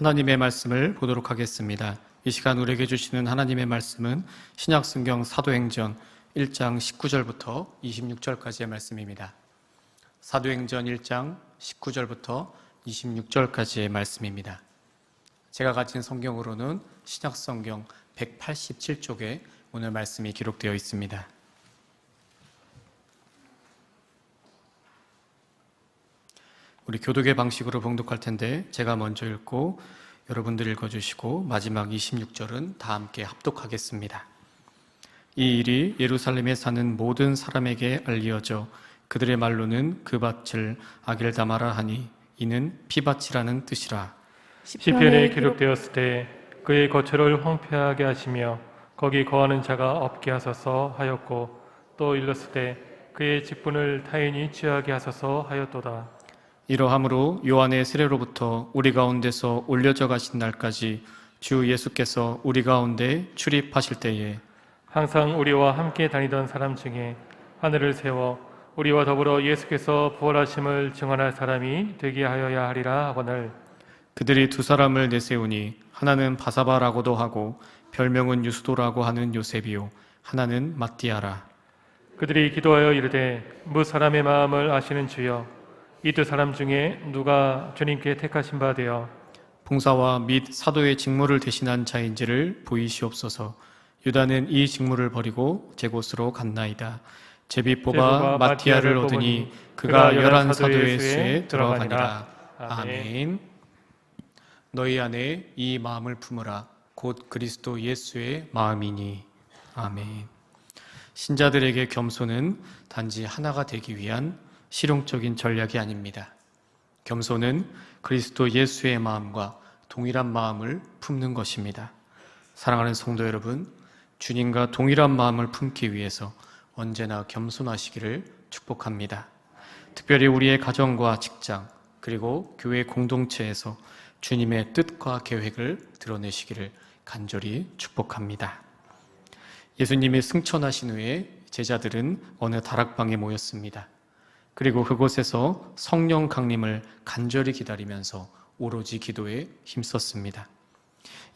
하나님의 말씀을 보도록 하겠습니다. 이 시간 우리에게 주시는 하나님의 말씀은 신약성경 사도행전 1장 19절부터 26절까지의 말씀입니다. 사도행전 1장 19절부터 26절까지의 말씀입니다. 제가 가진 성경으로는 신약성경 187쪽에 오늘 말씀이 기록되어 있습니다. 우리 교독의 방식으로 봉독할 텐데 제가 먼저 읽고 여러분들 읽어주시고 마지막 26절은 다 함께 합독하겠습니다. 이 일이 예루살렘에 사는 모든 사람에게 알려져 그들의 말로는 그 밭을 아겔다마라 하니 이는 피밭이라는 뜻이라. 시편에 기록되었을 때 그의 거처를 황폐하게 하시며 거기 거하는 자가 없게 하소서 하였고 또 일렀을 때 그의 직분을 타인이 취하게 하소서 하였도다. 이러함으로 요한의 세례로부터 우리 가운데서 올려져 가신 날까지 주 예수께서 우리 가운데 출입하실 때에 항상 우리와 함께 다니던 사람 중에 하늘을 세워 우리와 더불어 예수께서 부활하심을 증언할 사람이 되게 하여야 하리라 하거늘 그들이 두 사람을 내세우니 하나는 바사바라고도 하고 별명은 유스도라고 하는 요셉이요 하나는 matti아라. 그들이 기도하여 이르되 무 사람의 마음을 아시는 주여 이 두 사람 중에 누가 주님께 택하신 바 되어 봉사와 및 사도의 직무를 대신한 자인지를 보이시옵소서. 유다는 이 직무를 버리고 제 곳으로 갔나이다. 제비 뽑아 matti아를 얻으니 그가 11 사도의 수에 들어가니라. 아멘. 너희 안에 이 마음을 품으라. 곧 그리스도 예수의 마음이니. 아멘. 신자들에게 겸손은 단지 하나가 되기 위한 실용적인 전략이 아닙니다. 겸손은 그리스도 예수의 마음과 동일한 마음을 품는 것입니다. 사랑하는 성도 여러분, 주님과 동일한 마음을 품기 위해서 언제나 겸손하시기를 축복합니다. 특별히 우리의 가정과 직장 그리고 교회 공동체에서 주님의 뜻과 계획을 드러내시기를 간절히 축복합니다. 예수님이 승천하신 후에 제자들은 어느 다락방에 모였습니다. 그리고 그곳에서 성령 강림을 간절히 기다리면서 오로지 기도에 힘썼습니다.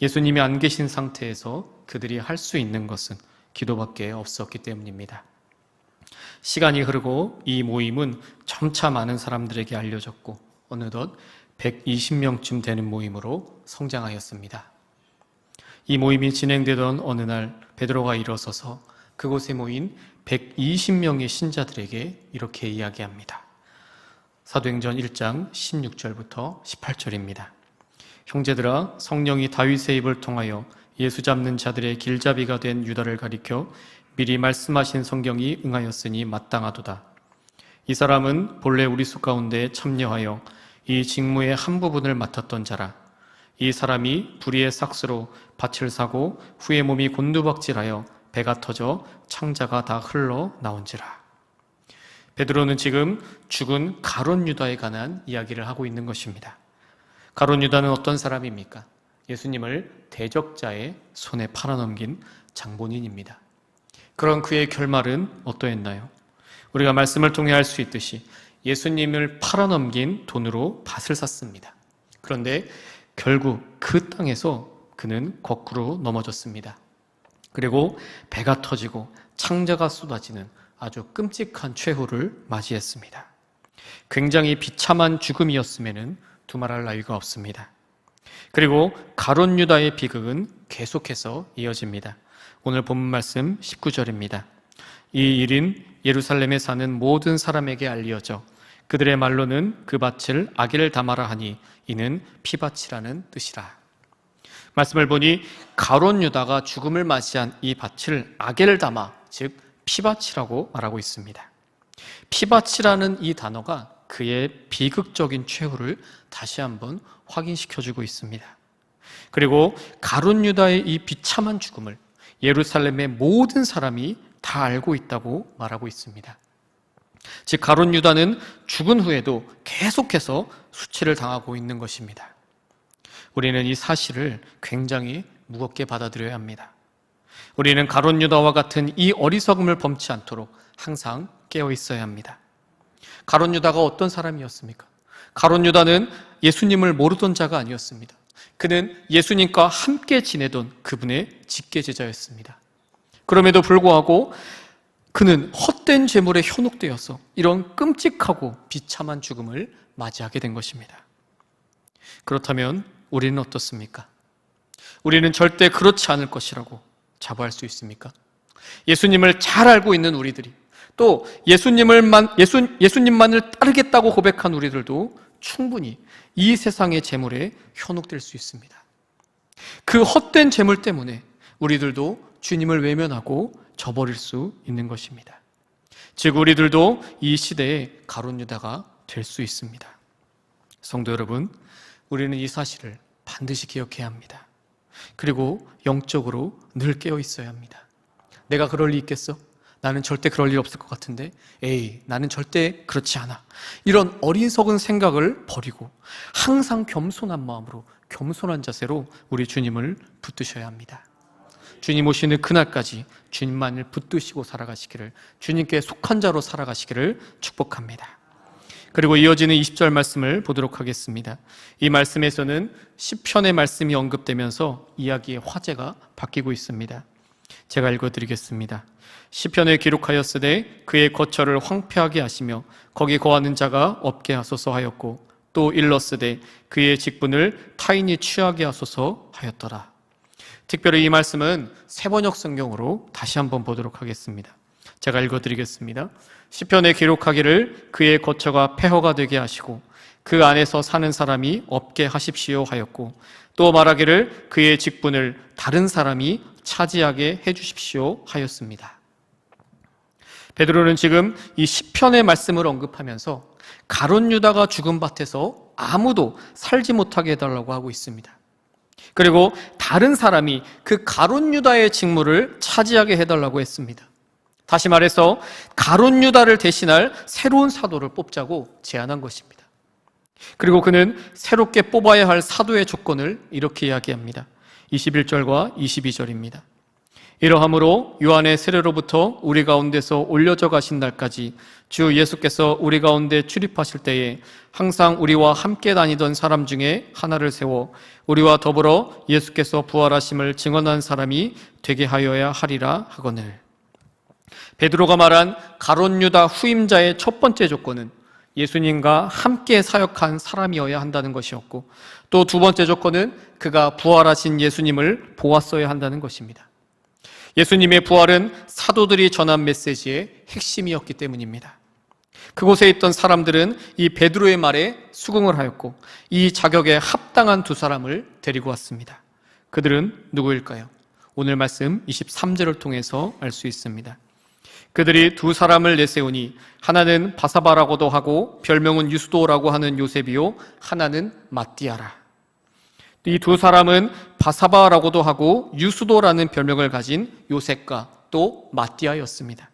예수님이 안 계신 상태에서 그들이 할 수 있는 것은 기도밖에 없었기 때문입니다. 시간이 흐르고 이 모임은 점차 많은 사람들에게 알려졌고 어느덧 120명쯤 되는 모임으로 성장하였습니다. 이 모임이 진행되던 어느 날 베드로가 일어서서 그곳에 모인 120명의 신자들에게 이렇게 이야기합니다. 사도행전 1장 16절부터 18절입니다. 형제들아, 성령이 다윗의 입을 통하여 예수 잡는 자들의 길잡이가 된 유다를 가리켜 미리 말씀하신 성경이 응하였으니 마땅하도다. 이 사람은 본래 우리 수 가운데 참여하여 이 직무의 한 부분을 맡았던 자라. 이 사람이 불의의 삭스로 밭을 사고 후에 몸이 곤두박질하여 배가 터져 창자가 다 흘러 나온지라. 베드로는 지금 죽은 가룟 유다에 관한 이야기를 하고 있는 것입니다. 가룟 유다는 어떤 사람입니까? 예수님을 대적자의 손에 팔아넘긴 장본인입니다. 그런 그의 결말은 어떠했나요? 우리가 말씀을 통해 알 수 있듯이 예수님을 팔아넘긴 돈으로 밭을 샀습니다. 그런데 결국 그 땅에서 그는 거꾸로 넘어졌습니다. 그리고 배가 터지고 창자가 쏟아지는 아주 끔찍한 최후를 맞이했습니다. 굉장히 비참한 죽음이었음에는 두말할 나위가 없습니다. 그리고 가룟 유다의 비극은 계속해서 이어집니다. 오늘 본문 말씀 19절입니다. 이 일인 예루살렘에 사는 모든 사람에게 알려져 그들의 말로는 그 밭을 아겔다마라 하니 이는 피밭이라는 뜻이라. 말씀을 보니 가룟 유다가 죽음을 맞이한 이 밭을 아겔다마, 즉 피밭이라고 말하고 있습니다. 피밭이라는 이 단어가 그의 비극적인 최후를 다시 한번 확인시켜주고 있습니다. 그리고 가룟 유다의 이 비참한 죽음을 예루살렘의 모든 사람이 다 알고 있다고 말하고 있습니다. 즉 가룟 유다는 죽은 후에도 계속해서 수치를 당하고 있는 것입니다. 우리는 이 사실을 굉장히 무겁게 받아들여야 합니다. 우리는 가룟 유다와 같은 이 어리석음을 범치 않도록 항상 깨어 있어야 합니다. 가룟 유다가 어떤 사람이었습니까? 가룟 유다는 예수님을 모르던 자가 아니었습니다. 그는 예수님과 함께 지내던 그분의 직계제자였습니다. 그럼에도 불구하고 그는 헛된 재물에 현혹되어서 이런 끔찍하고 비참한 죽음을 맞이하게 된 것입니다. 그렇다면 우리는 어떻습니까? 우리는 절대 그렇지 않을 것이라고 자부할 수 있습니까? 예수님을 잘 알고 있는 우리들이, 또 예수님만을 따르겠다고 고백한 우리들도 충분히 이 세상의 재물에 현혹될 수 있습니다. 그 헛된 재물 때문에 우리들도 주님을 외면하고 저버릴 수 있는 것입니다. 즉 우리들도 이 시대의 가룟 유다가 될 수 있습니다. 성도 여러분, 우리는 이 사실을 반드시 기억해야 합니다. 그리고 영적으로 늘 깨어 있어야 합니다. 내가 그럴 리 있겠어? 나는 절대 그럴 일 없을 것 같은데, 에이, 나는 절대 그렇지 않아. 이런 어리석은 생각을 버리고 항상 겸손한 마음으로, 겸손한 자세로 우리 주님을 붙드셔야 합니다. 주님 오시는 그날까지 주님만을 붙드시고 살아가시기를, 주님께 속한 자로 살아가시기를 축복합니다. 그리고 이어지는 20절 말씀을 보도록 하겠습니다. 이 말씀에서는 시편의 말씀이 언급되면서 이야기의 화제가 바뀌고 있습니다. 제가 읽어드리겠습니다. 시편에 기록하였으되 그의 거처를 황폐하게 하시며 거기 거하는 자가 없게 하소서 하였고, 또 일렀으되 그의 직분을 타인이 취하게 하소서 하였더라. 특별히 이 말씀은 세번역 성경으로 다시 한번 보도록 하겠습니다. 제가 읽어드리겠습니다. 시편에 기록하기를 그의 거처가 폐허가 되게 하시고 그 안에서 사는 사람이 없게 하십시오 하였고, 또 말하기를 그의 직분을 다른 사람이 차지하게 해주십시오 하였습니다. 베드로는 지금 이 시편의 말씀을 언급하면서 가룟 유다가 죽은 밭에서 아무도 살지 못하게 해달라고 하고 있습니다. 그리고 다른 사람이 그 가룟 유다의 직무를 차지하게 해달라고 했습니다. 다시 말해서 가룟 유다를 대신할 새로운 사도를 뽑자고 제안한 것입니다. 그리고 그는 새롭게 뽑아야 할 사도의 조건을 이렇게 이야기합니다. 21절과 22절입니다. 이러함으로 요한의 세례로부터 우리 가운데서 올려져 가신 날까지 주 예수께서 우리 가운데 출입하실 때에 항상 우리와 함께 다니던 사람 중에 하나를 세워 우리와 더불어 예수께서 부활하심을 증언한 사람이 되게 하여야 하리라 하거늘. 베드로가 말한 가룟 유다 후임자의 첫 번째 조건은 예수님과 함께 사역한 사람이어야 한다는 것이었고, 또 두 번째 조건은 그가 부활하신 예수님을 보았어야 한다는 것입니다. 예수님의 부활은 사도들이 전한 메시지의 핵심이었기 때문입니다. 그곳에 있던 사람들은 이 베드로의 말에 수긍을 하였고 이 자격에 합당한 두 사람을 데리고 왔습니다. 그들은 누구일까요? 오늘 말씀 23절을 통해서 알 수 있습니다. 그들이 두 사람을 내세우니 하나는 바사바라고도 하고 별명은 유스도라고 하는 요셉이요, 하나는 마띠아라. 이 두 사람은 바사바라고도 하고 유스도라는 별명을 가진 요셉과 또 마띠아였습니다.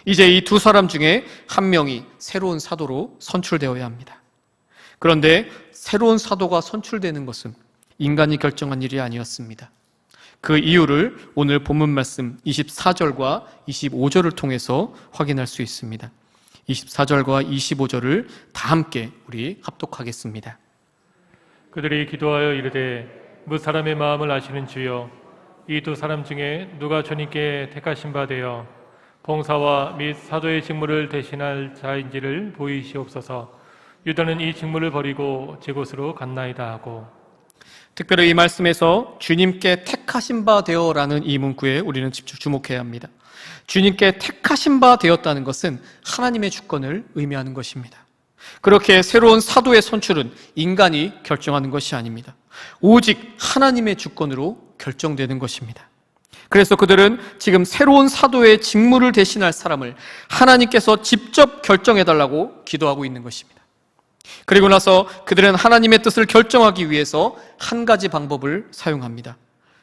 이제 이 두 사람 중에 한 명이 새로운 사도로 선출되어야 합니다. 그런데 새로운 사도가 선출되는 것은 인간이 결정한 일이 아니었습니다. 그 이유를 오늘 본문 말씀 24절과 25절을 통해서 확인할 수 있습니다. 24절과 25절을 다 함께 우리 합독하겠습니다. 그들이 기도하여 이르되 무 사람의 마음을 아시는 주여, 이 두 사람 중에 누가 주님께 택하신 바 되어 봉사와 및 사도의 직무를 대신할 자인지를 보이시옵소서. 유다는 이 직무를 버리고 제 곳으로 갔나이다 하고, 특별히 이 말씀에서 주님께 택하신 바 되어라는 이 문구에 우리는 주목해야 합니다. 주님께 택하신 바 되었다는 것은 하나님의 주권을 의미하는 것입니다. 그렇게 새로운 사도의 선출은 인간이 결정하는 것이 아닙니다. 오직 하나님의 주권으로 결정되는 것입니다. 그래서 그들은 지금 새로운 사도의 직무를 대신할 사람을 하나님께서 직접 결정해달라고 기도하고 있는 것입니다. 그리고 나서 그들은 하나님의 뜻을 결정하기 위해서 한 가지 방법을 사용합니다.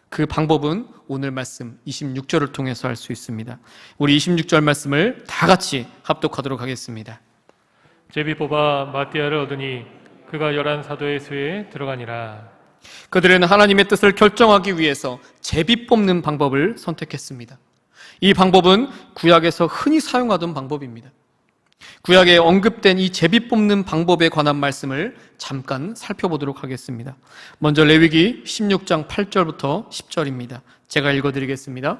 그 방법은 오늘 말씀 26절을 통해서 알 수 있습니다. 우리 26절 말씀을 다 같이 합독하도록 하겠습니다. 제비 뽑아 마띠아를 얻으니 그가 11 사도의 수에 들어가니라. 그들은 하나님의 뜻을 결정하기 위해서 제비 뽑는 방법을 선택했습니다. 이 방법은 구약에서 흔히 사용하던 방법입니다. 구약에 언급된 이 제비 뽑는 방법에 관한 말씀을 잠깐 살펴보도록 하겠습니다. 먼저 레위기 16장 8절부터 10절입니다. 제가 읽어드리겠습니다.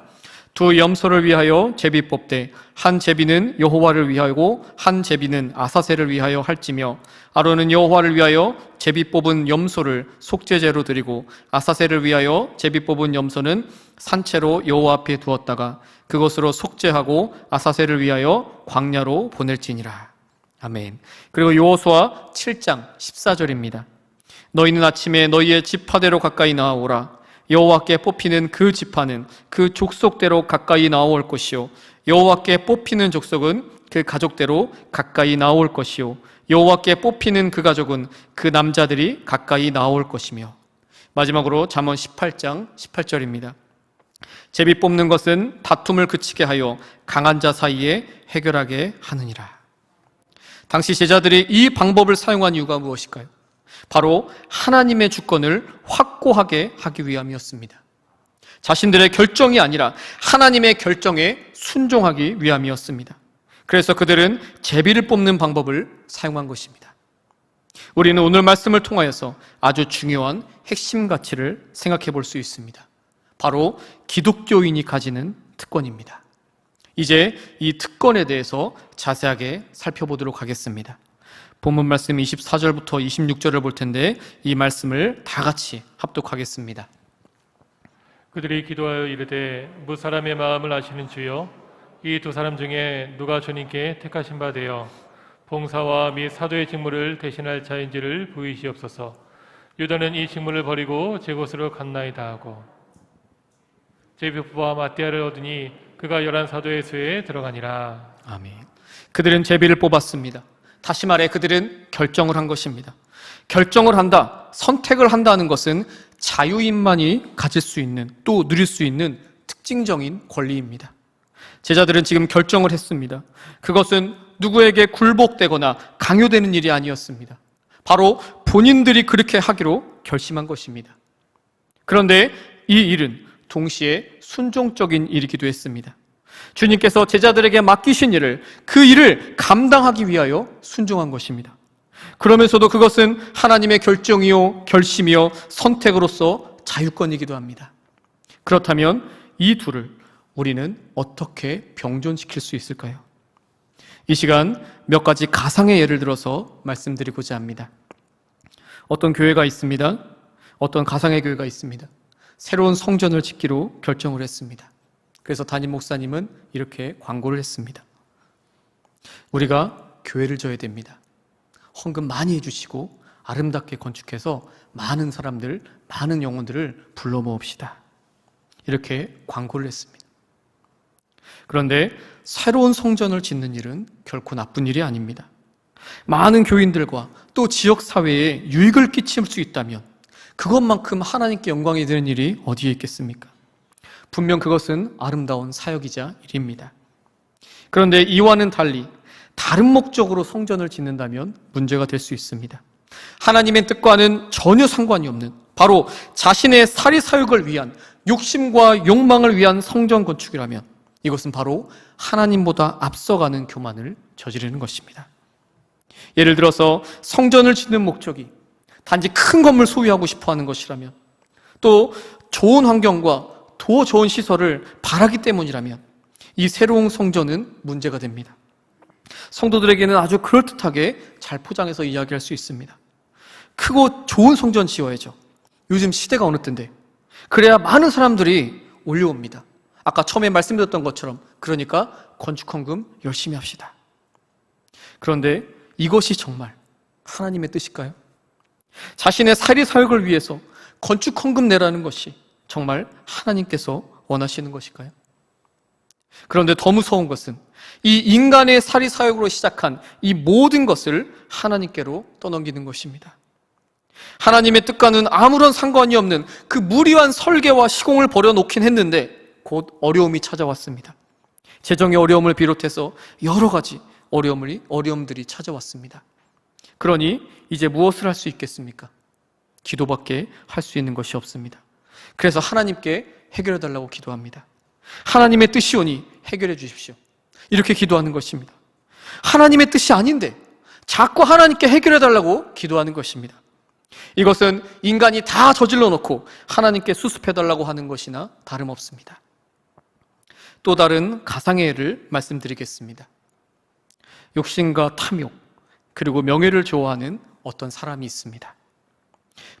두 염소를 위하여 제비 뽑되 한 제비는 여호와를 위하여고 한 제비는 아사셀을 위하여 할지며 아론은 여호와를 위하여 제비 뽑은 염소를 속죄제로 드리고 아사셀을 위하여 제비 뽑은 염소는 산채로 여호와 앞에 두었다가 그것으로 속죄하고 아사셀을 위하여 광야로 보낼지니라. 아멘. 그리고 여호수아 7장 14절입니다. 너희는 아침에 너희의 지파대로 가까이 나아오라. 여호와께 뽑히는 그 지파는 그 족속대로 가까이 나올 것이요 여호와께 뽑히는 족속은 그 가족대로 가까이 나올 것이요 여호와께 뽑히는 그 가족은 그 남자들이 가까이 나올 것이며. 마지막으로 잠언 18장 18절입니다. 제비 뽑는 것은 다툼을 그치게 하여 강한 자 사이에 해결하게 하느니라. 당시 제자들이 이 방법을 사용한 이유가 무엇일까요? 바로 하나님의 주권을 확고하게 하기 위함이었습니다. 자신들의 결정이 아니라 하나님의 결정에 순종하기 위함이었습니다. 그래서 그들은 제비를 뽑는 방법을 사용한 것입니다. 우리는 오늘 말씀을 통하여서 아주 중요한 핵심 가치를 생각해 볼 수 있습니다. 바로 기독교인이 가지는 특권입니다. 이제 이 특권에 대해서 자세하게 살펴보도록 하겠습니다. 본문 말씀 24절부터 26절을 볼 텐데 이 말씀을 다 같이 합독하겠습니다. 그들이 기도하여 이르되 무사람의 마음을 아시는 주여 이 두 사람 중에 누가 주님께 택하신 바 되어 봉사와 및 사도의 직무를 대신할 자인지를 보이시옵소서. 유다는 이 직무를 버리고 제 곳으로 갔나이다 하고 제비뽑아 마띠아를 얻으니 그가 11 사도의 수에 들어가니라. 아멘. 그들은 제비를 뽑았습니다. 다시 말해 그들은 결정을 한 것입니다. 결정을 한다, 선택을 한다는 것은 자유인만이 가질 수 있는, 또 누릴 수 있는 특징적인 권리입니다. 제자들은 지금 결정을 했습니다. 그것은 누구에게 굴복되거나 강요되는 일이 아니었습니다. 바로 본인들이 그렇게 하기로 결심한 것입니다. 그런데 이 일은 동시에 순종적인 일이기도 했습니다. 주님께서 제자들에게 맡기신 일을, 그 일을 감당하기 위하여 순종한 것입니다. 그러면서도 그것은 하나님의 결정이요, 결심이요, 선택으로서 자유권이기도 합니다. 그렇다면 이 둘을 우리는 어떻게 병존시킬 수 있을까요? 이 시간 몇 가지 가상의 예를 들어서 말씀드리고자 합니다. 어떤 교회가 있습니다. 어떤 가상의 교회가 있습니다. 새로운 성전을 짓기로 결정을 했습니다. 그래서 담임 목사님은 이렇게 광고를 했습니다. 우리가 교회를 져야 됩니다. 헌금 많이 해주시고 아름답게 건축해서 많은 사람들, 많은 영혼들을 불러 모읍시다. 이렇게 광고를 했습니다. 그런데 새로운 성전을 짓는 일은 결코 나쁜 일이 아닙니다. 많은 교인들과 또 지역사회에 유익을 끼칠 수 있다면 그것만큼 하나님께 영광이 되는 일이 어디에 있겠습니까? 분명 그것은 아름다운 사역이자 일입니다. 그런데 이와는 달리 다른 목적으로 성전을 짓는다면 문제가 될 수 있습니다. 하나님의 뜻과는 전혀 상관이 없는 바로 자신의 사리사욕을 위한, 욕심과 욕망을 위한 성전 건축이라면 이것은 바로 하나님보다 앞서가는 교만을 저지르는 것입니다. 예를 들어서 성전을 짓는 목적이 단지 큰 건물 소유하고 싶어하는 것이라면, 또 좋은 환경과 더 좋은 시설을 바라기 때문이라면 이 새로운 성전은 문제가 됩니다. 성도들에게는 아주 그럴듯하게 잘 포장해서 이야기할 수 있습니다. 크고 좋은 성전 지어야죠. 요즘 시대가 어느 때인데. 그래야 많은 사람들이 올려옵니다. 아까 처음에 말씀드렸던 것처럼, 그러니까 건축헌금 열심히 합시다. 그런데 이것이 정말 하나님의 뜻일까요? 자신의 사리사욕을 위해서 건축헌금 내라는 것이 정말 하나님께서 원하시는 것일까요? 그런데 더 무서운 것은 이 인간의 사리사욕으로 시작한 이 모든 것을 하나님께로 떠넘기는 것입니다. 하나님의 뜻과는 아무런 상관이 없는 그 무리한 설계와 시공을 벌여놓긴 했는데 곧 어려움이 찾아왔습니다. 재정의 어려움을 비롯해서 여러 가지 어려움들이 찾아왔습니다. 그러니 이제 무엇을 할 수 있겠습니까? 기도밖에 할 수 있는 것이 없습니다. 그래서 하나님께 해결해 달라고 기도합니다. 하나님의 뜻이오니 해결해 주십시오. 이렇게 기도하는 것입니다. 하나님의 뜻이 아닌데 자꾸 하나님께 해결해 달라고 기도하는 것입니다. 이것은 인간이 다 저질러 놓고 하나님께 수습해 달라고 하는 것이나 다름없습니다. 또 다른 가상의 예를 말씀드리겠습니다. 욕심과 탐욕, 그리고 명예를 좋아하는 어떤 사람이 있습니다.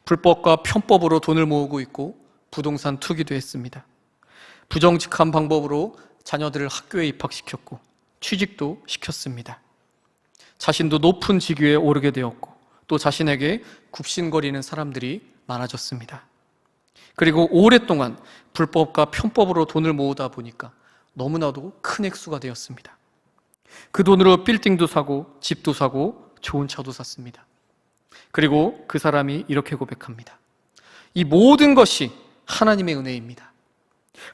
불법과 편법으로 돈을 모으고 있고 부동산 투기도 했습니다. 부정직한 방법으로 자녀들을 학교에 입학시켰고 취직도 시켰습니다. 자신도 높은 직위에 오르게 되었고 또 자신에게 굽신거리는 사람들이 많아졌습니다. 그리고 오랫동안 불법과 편법으로 돈을 모으다 보니까 너무나도 큰 액수가 되었습니다. 그 돈으로 빌딩도 사고 집도 사고 좋은 차도 샀습니다. 그리고 그 사람이 이렇게 고백합니다. 이 모든 것이 하나님의 은혜입니다.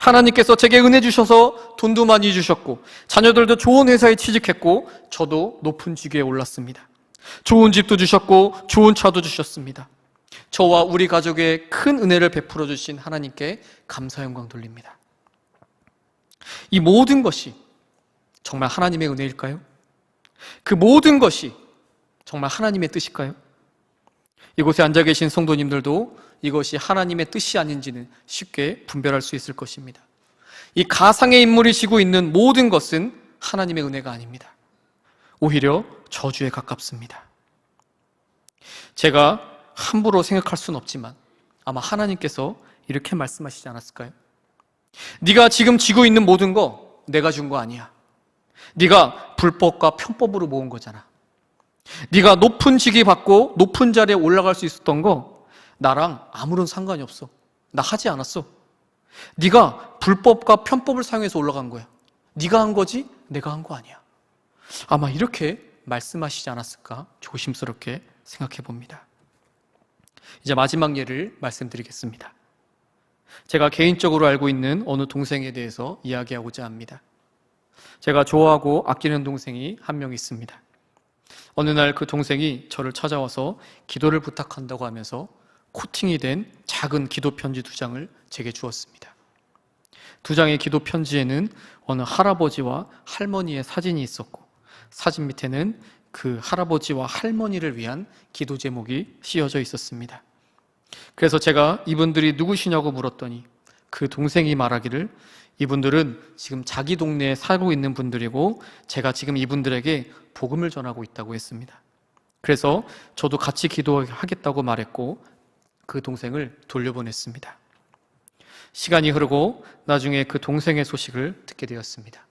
하나님께서 제게 은혜 주셔서 돈도 많이 주셨고 자녀들도 좋은 회사에 취직했고 저도 높은 직위에 올랐습니다. 좋은 집도 주셨고 좋은 차도 주셨습니다. 저와 우리 가족에 큰 은혜를 베풀어 주신 하나님께 감사 영광 돌립니다. 이 모든 것이 정말 하나님의 은혜일까요? 그 모든 것이 정말 하나님의 뜻일까요? 이곳에 앉아 계신 성도님들도 이것이 하나님의 뜻이 아닌지는 쉽게 분별할 수 있을 것입니다. 이 가상의 인물이 지고 있는 모든 것은 하나님의 은혜가 아닙니다. 오히려 저주에 가깝습니다. 제가 함부로 생각할 수는 없지만 아마 하나님께서 이렇게 말씀하시지 않았을까요? 네가 지금 지고 있는 모든 거 내가 준 거 아니야. 네가 불법과 편법으로 모은 거잖아. 네가 높은 직위 받고 높은 자리에 올라갈 수 있었던 거 나랑 아무런 상관이 없어. 나 하지 않았어. 네가 불법과 편법을 사용해서 올라간 거야. 네가 한 거지 내가 한 거 아니야. 아마 이렇게 말씀하시지 않았을까 조심스럽게 생각해 봅니다. 이제 마지막 예를 말씀드리겠습니다. 제가 개인적으로 알고 있는 어느 동생에 대해서 이야기하고자 합니다. 제가 좋아하고 아끼는 동생이 한 명 있습니다. 어느 날 그 동생이 저를 찾아와서 기도를 부탁한다고 하면서 코팅이 된 작은 기도 편지 2장을 제게 주었습니다. 2장의 기도 편지에는 어느 할아버지와 할머니의 사진이 있었고 사진 밑에는 그 할아버지와 할머니를 위한 기도 제목이 씌어져 있었습니다. 그래서 제가 이분들이 누구시냐고 물었더니 그 동생이 말하기를 이분들은 지금 자기 동네에 살고 있는 분들이고 제가 지금 이분들에게 복음을 전하고 있다고 했습니다. 그래서 저도 같이 기도하겠다고 말했고 그 동생을 돌려보냈습니다. 시간이 흐르고 나중에 그 동생의 소식을 듣게 되었습니다.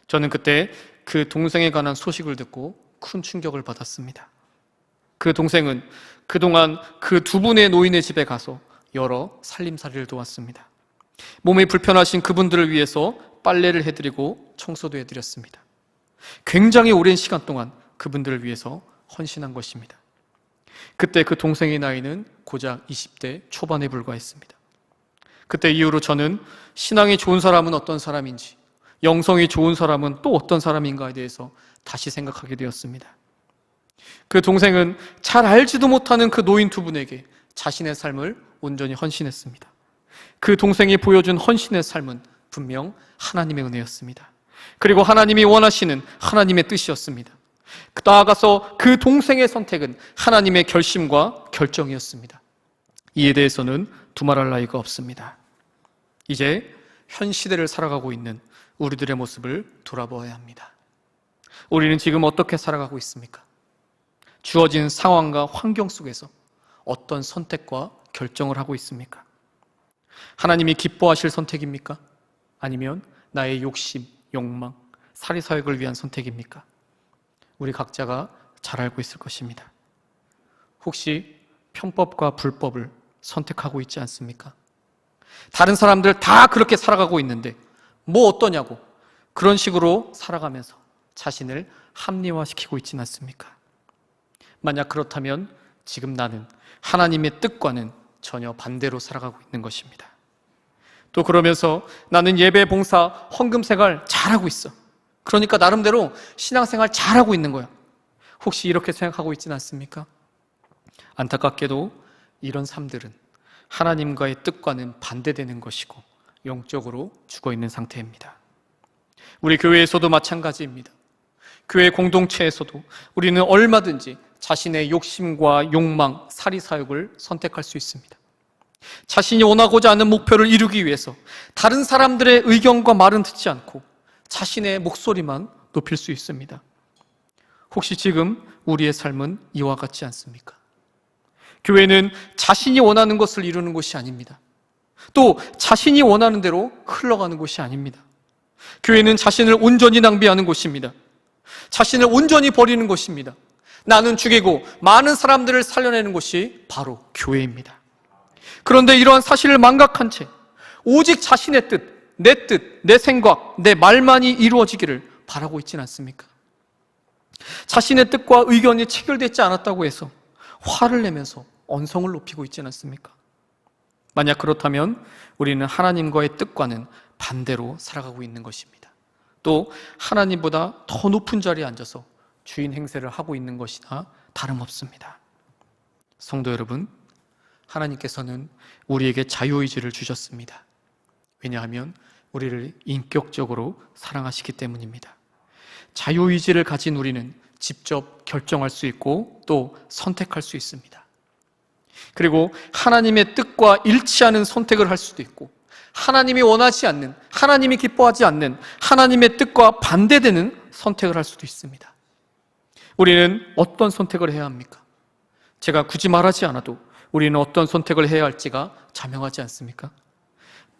저는 그때 그 동생에 관한 소식을 듣고 큰 충격을 받았습니다. 그 동생은 그동안 그 2분의 노인의 집에 가서 여러 살림살이를 도왔습니다. 몸이 불편하신 그분들을 위해서 빨래를 해드리고 청소도 해드렸습니다. 굉장히 오랜 시간 동안 그분들을 위해서 헌신한 것입니다. 그때 그 동생의 나이는 고작 20대 초반에 불과했습니다. 그때 이후로 저는 신앙이 좋은 사람은 어떤 사람인지, 영성이 좋은 사람은 또 어떤 사람인가에 대해서 다시 생각하게 되었습니다. 그 동생은 잘 알지도 못하는 그 노인 2분에게 자신의 삶을 온전히 헌신했습니다. 그 동생이 보여준 헌신의 삶은 분명 하나님의 은혜였습니다. 그리고 하나님이 원하시는 하나님의 뜻이었습니다. 나아가서 그 동생의 선택은 하나님의 결심과 결정이었습니다. 이에 대해서는 두말할 나위가 없습니다. 이제 현 시대를 살아가고 있는 우리들의 모습을 돌아보아야 합니다. 우리는 지금 어떻게 살아가고 있습니까? 주어진 상황과 환경 속에서 어떤 선택과 결정을 하고 있습니까? 하나님이 기뻐하실 선택입니까? 아니면 나의 욕심, 욕망, 사리사욕을 위한 선택입니까? 우리 각자가 잘 알고 있을 것입니다. 혹시 편법과 불법을 선택하고 있지 않습니까? 다른 사람들 다 그렇게 살아가고 있는데 뭐 어떠냐고 그런 식으로 살아가면서 자신을 합리화시키고 있지는 않습니까? 만약 그렇다면 지금 나는 하나님의 뜻과는 전혀 반대로 살아가고 있는 것입니다. 또 그러면서 나는 예배, 봉사, 헌금 생활 잘하고 있어. 그러니까 나름대로 신앙생활 잘하고 있는 거야. 혹시 이렇게 생각하고 있지는 않습니까? 안타깝게도 이런 삶들은 하나님과의 뜻과는 반대되는 것이고 영적으로 죽어있는 상태입니다. 우리 교회에서도 마찬가지입니다. 교회 공동체에서도 우리는 얼마든지 자신의 욕심과 욕망, 사리사욕을 선택할 수 있습니다. 자신이 원하고자 하는 목표를 이루기 위해서 다른 사람들의 의견과 말은 듣지 않고 자신의 목소리만 높일 수 있습니다. 혹시 지금 우리의 삶은 이와 같지 않습니까? 교회는 자신이 원하는 것을 이루는 곳이 아닙니다. 또 자신이 원하는 대로 흘러가는 곳이 아닙니다. 교회는 자신을 온전히 낭비하는 곳입니다. 자신을 온전히 버리는 곳입니다. 나는 죽이고 많은 사람들을 살려내는 곳이 바로 교회입니다. 그런데 이러한 사실을 망각한 채 오직 자신의 뜻, 내 생각, 내 말만이 이루어지기를 바라고 있지는 않습니까? 자신의 뜻과 의견이 체결되지 않았다고 해서 화를 내면서 언성을 높이고 있지는 않습니까? 만약 그렇다면 우리는 하나님과의 뜻과는 반대로 살아가고 있는 것입니다. 또 하나님보다 더 높은 자리에 앉아서 주인 행세를 하고 있는 것이나 다름없습니다. 성도 여러분, 하나님께서는 우리에게 자유의지를 주셨습니다. 왜냐하면 우리를 인격적으로 사랑하시기 때문입니다. 자유의지를 가진 우리는 직접 결정할 수 있고 또 선택할 수 있습니다. 그리고 하나님의 뜻과 일치하는 선택을 할 수도 있고, 하나님이 원하지 않는, 하나님이 기뻐하지 않는 하나님의 뜻과 반대되는 선택을 할 수도 있습니다. 우리는 어떤 선택을 해야 합니까? 제가 굳이 말하지 않아도 우리는 어떤 선택을 해야 할지가 자명하지 않습니까?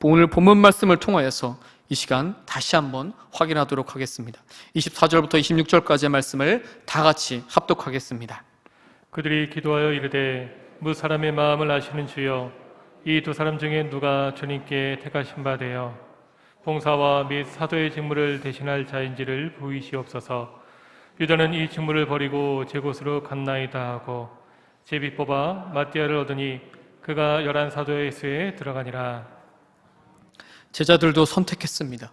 오늘 본문 말씀을 통하여서 이 시간 다시 한번 확인하도록 하겠습니다. 24절부터 26절까지의 말씀을 다 같이 합독하겠습니다. 그들이 기도하여 이르되 무 사람의 마음을 아시는 주여, 이 두 사람 중에 누가 주님께 택하신 바 되어 봉사와 및 사도의 직무를 대신할 자인지를 보이시옵소서. 유다는 이 직무를 버리고 제 곳으로 갔나이다 하고 제비 뽑아 마띠아를 얻으니 그가 11 사도의 수에 들어가니라. 제자들도 선택했습니다.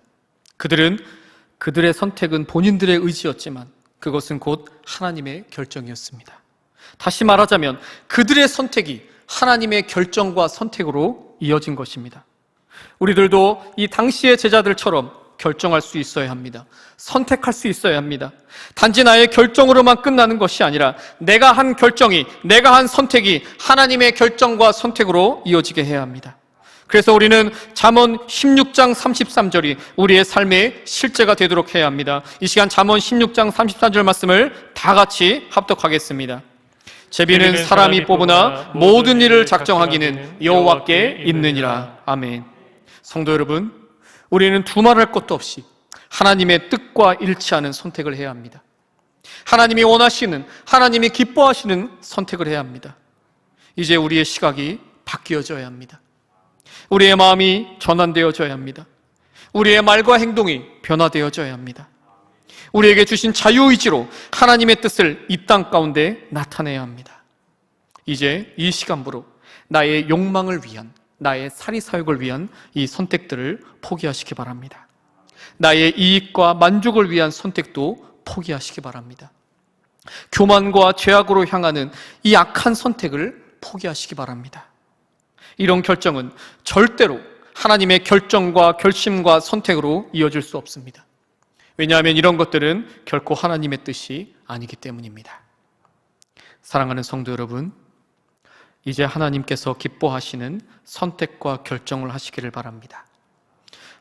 그들의 선택은 본인들의 의지였지만 그것은 곧 하나님의 결정이었습니다. 다시 말하자면 그들의 선택이 하나님의 결정과 선택으로 이어진 것입니다. 우리들도 이 당시의 제자들처럼 결정할 수 있어야 합니다. 선택할 수 있어야 합니다. 단지 나의 결정으로만 끝나는 것이 아니라 내가 한 결정이, 내가 한 선택이 하나님의 결정과 선택으로 이어지게 해야 합니다. 그래서 우리는 잠언 16장 33절이 우리의 삶의 실제가 되도록 해야 합니다. 이 시간 잠언 16장 34절 말씀을 다 같이 합독하겠습니다. 제비는 사람이 뽑으나 모든 일을 작정하기는 여호와께 있느니라. 아멘. 성도 여러분, 우리는 두말할 것도 없이 하나님의 뜻과 일치하는 선택을 해야 합니다. 하나님이 원하시는, 하나님이 기뻐하시는 선택을 해야 합니다. 이제 우리의 시각이 바뀌어져야 합니다. 우리의 마음이 전환되어져야 합니다. 우리의 말과 행동이 변화되어져야 합니다. 우리에게 주신 자유의지로 하나님의 뜻을 이 땅 가운데 나타내야 합니다. 이제 이 시간부로 나의 욕망을 위한, 나의 사리사욕을 위한 이 선택들을 포기하시기 바랍니다. 나의 이익과 만족을 위한 선택도 포기하시기 바랍니다. 교만과 죄악으로 향하는 이 악한 선택을 포기하시기 바랍니다. 이런 결정은 절대로 하나님의 결정과 결심과 선택으로 이어질 수 없습니다. 왜냐하면 이런 것들은 결코 하나님의 뜻이 아니기 때문입니다. 사랑하는 성도 여러분, 이제 하나님께서 기뻐하시는 선택과 결정을 하시기를 바랍니다.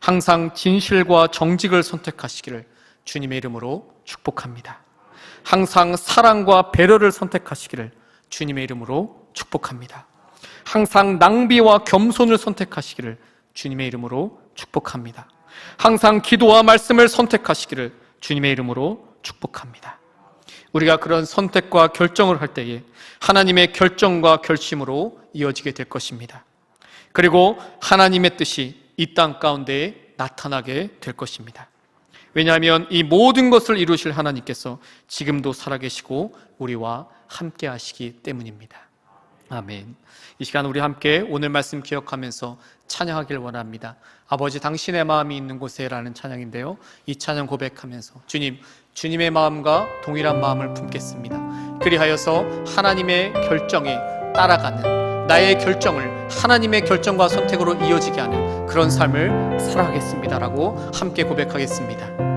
항상 진실과 정직을 선택하시기를 주님의 이름으로 축복합니다. 항상 사랑과 배려를 선택하시기를 주님의 이름으로 축복합니다. 항상 낭비와 겸손을 선택하시기를 주님의 이름으로 축복합니다. 항상 기도와 말씀을 선택하시기를 주님의 이름으로 축복합니다. 우리가 그런 선택과 결정을 할 때에 하나님의 결정과 결심으로 이어지게 될 것입니다. 그리고 하나님의 뜻이 이 땅 가운데 나타나게 될 것입니다. 왜냐하면 이 모든 것을 이루실 하나님께서 지금도 살아계시고 우리와 함께 하시기 때문입니다. 아멘. 이 시간 우리 함께 오늘 말씀 기억하면서 찬양하길 원합니다. 아버지 당신의 마음이 있는 곳에 라는 찬양인데요, 이 찬양 고백하면서 주님의 마음과 동일한 마음을 품겠습니다. 그리하여서 하나님의 결정에 따라가는, 나의 결정을 하나님의 결정과 선택으로 이어지게 하는 그런 삶을 살아가겠습니다 라고 함께 고백하겠습니다.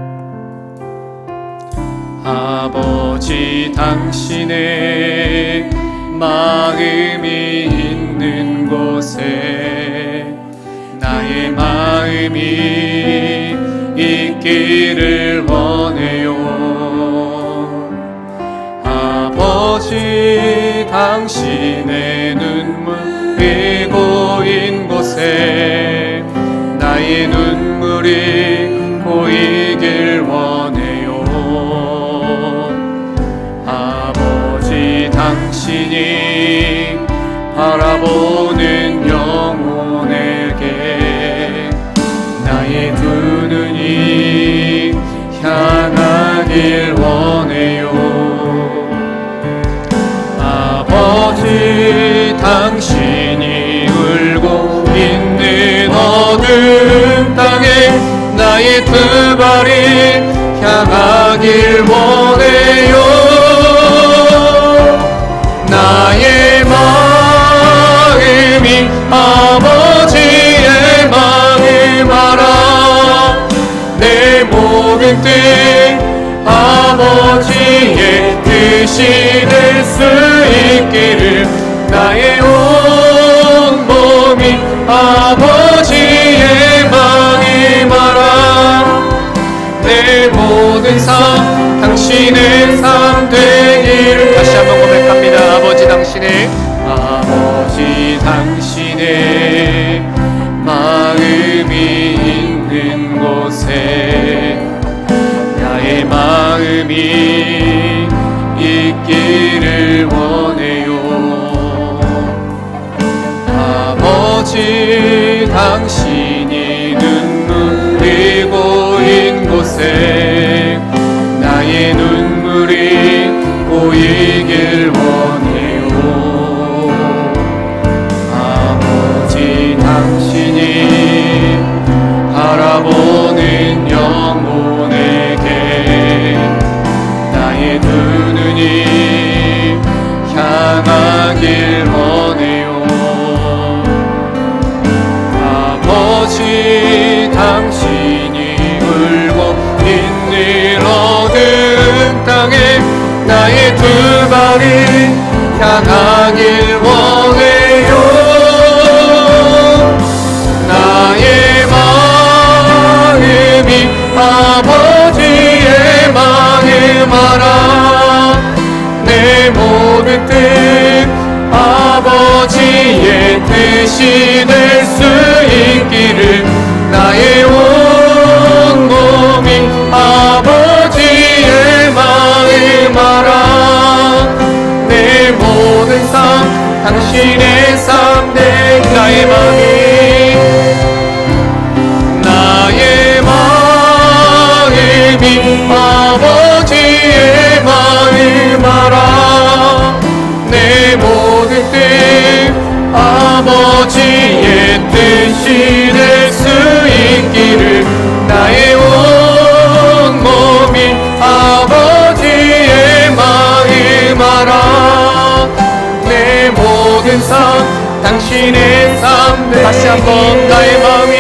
아버지 당신의 마음이 있는 곳에 나의 마음이 있기를 원해요. 아버지 당신의 눈물이 고인 곳에 나의 눈물이 고이길 원해요. 아버지 당신이 바라보는 영혼에게 나의 두 눈이 향하길 원해요. 아버지 당신이 울고 있는 어두운 땅에 나의 두 발이 향하길 원해요. 나의 마음이 아버지의 마음 알아. 내 모든 뜻 아버지의 뜻이 될 수 있기를 나의 온 몸이 아버지의 마음 알아. 내 모든 삶 당신의 삶 되기를. 다시 한번 고백합니다. 아버지 당신의 마음이 있는 곳에 나의 마음이 있기를 원해요. 아버지 당신이 눈물이 고인 곳에 나의 눈물이 고이길 원해요. 아버지 당신이 바라보는 영혼에게 나의 두 눈이 향하길 원해요. 아버지 당신이 울고 있는 어두운 땅에 나의 두 발이 향하길 원해요. 나의 마음이 아버지의 마음 알아. 내 모든 뜻 아버지의 뜻이 될 수 있기를 나의 온 몸이 아버지의 마음 알아. 내 모든 삶 당신의 삶 내 나의 마음이 아버지의 마음 알아. 내 모든 뜻 아버지의 뜻이 될 수 있기를 나의 온 몸이 아버지의 마음 알아. 내 모든 삶 당신의 삶. 다시 한번 나의 마음이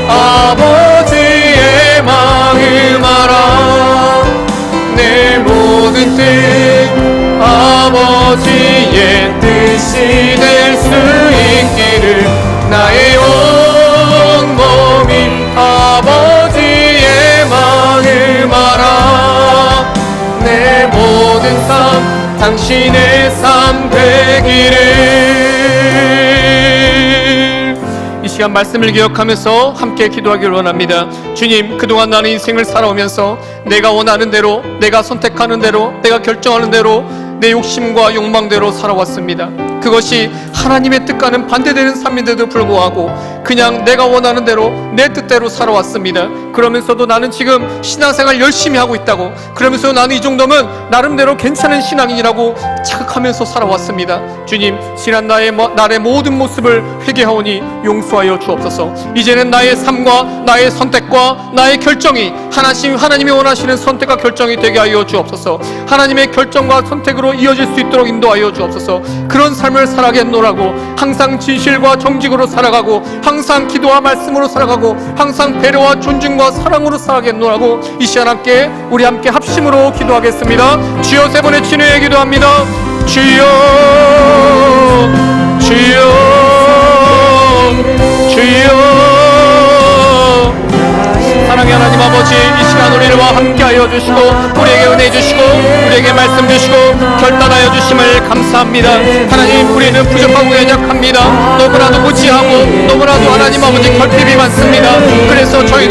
아버지의 마음 알아. 내 모든 뜻 아버지의 뜻이 될 수 있기를 나의 온 몸이 아버지의 마음 알아. 내 모든 삶 당신의 삶 되기를. 이 시간 말씀을 기억하면서 함께 기도하기를 원합니다. 주님, 그동안 나는 인생을 살아오면서 내가 원하는 대로, 내가 선택하는 대로, 내가 결정하는 대로 내 욕심과 욕망대로 살아왔습니다. 그것이 하나님의 뜻과는 반대되는 삶인데도 불구하고 그냥 내가 원하는 대로 내 뜻대로 살아왔습니다. 그러면서도 나는 지금 신앙생활 열심히 하고 있다고, 그러면서 나는 이 정도면 나름대로 괜찮은 신앙인이라고 착각하면서 살아왔습니다. 주님, 지난 날의 모든 모습을 회개하오니 용서하여 주옵소서. 이제는 나의 삶과 나의 선택과 나의 결정이 하나님이 원하시는 선택과 결정이 되게 하여 주옵소서. 하나님의 결정과 선택으로 이어질 수 있도록 인도하여 주옵소서. 그런 삶을 살아겠노라고, 항상 진실과 정직으로 살아가고 항상 기도와 말씀으로 살아가고 항상 배려와 존중과 사랑으로 살아가겠노라고 이 시간 함께 우리 함께 합심으로 기도하겠습니다. 주여 세 번의 진호에 기도합니다. 주여 주여 주여. 사랑의 하나님 아버지, 이 시간 우리와 함께하여 주시고 우리에게 은혜 주시고 우리에게 말씀 주시고 결단하여 주심을 감사합니다. 하나님, 우리는 부족하고 연약합니다. 너무나도 무지하고 너무나도 하나님 아버지 결핍이 많습니다. 그래서 저희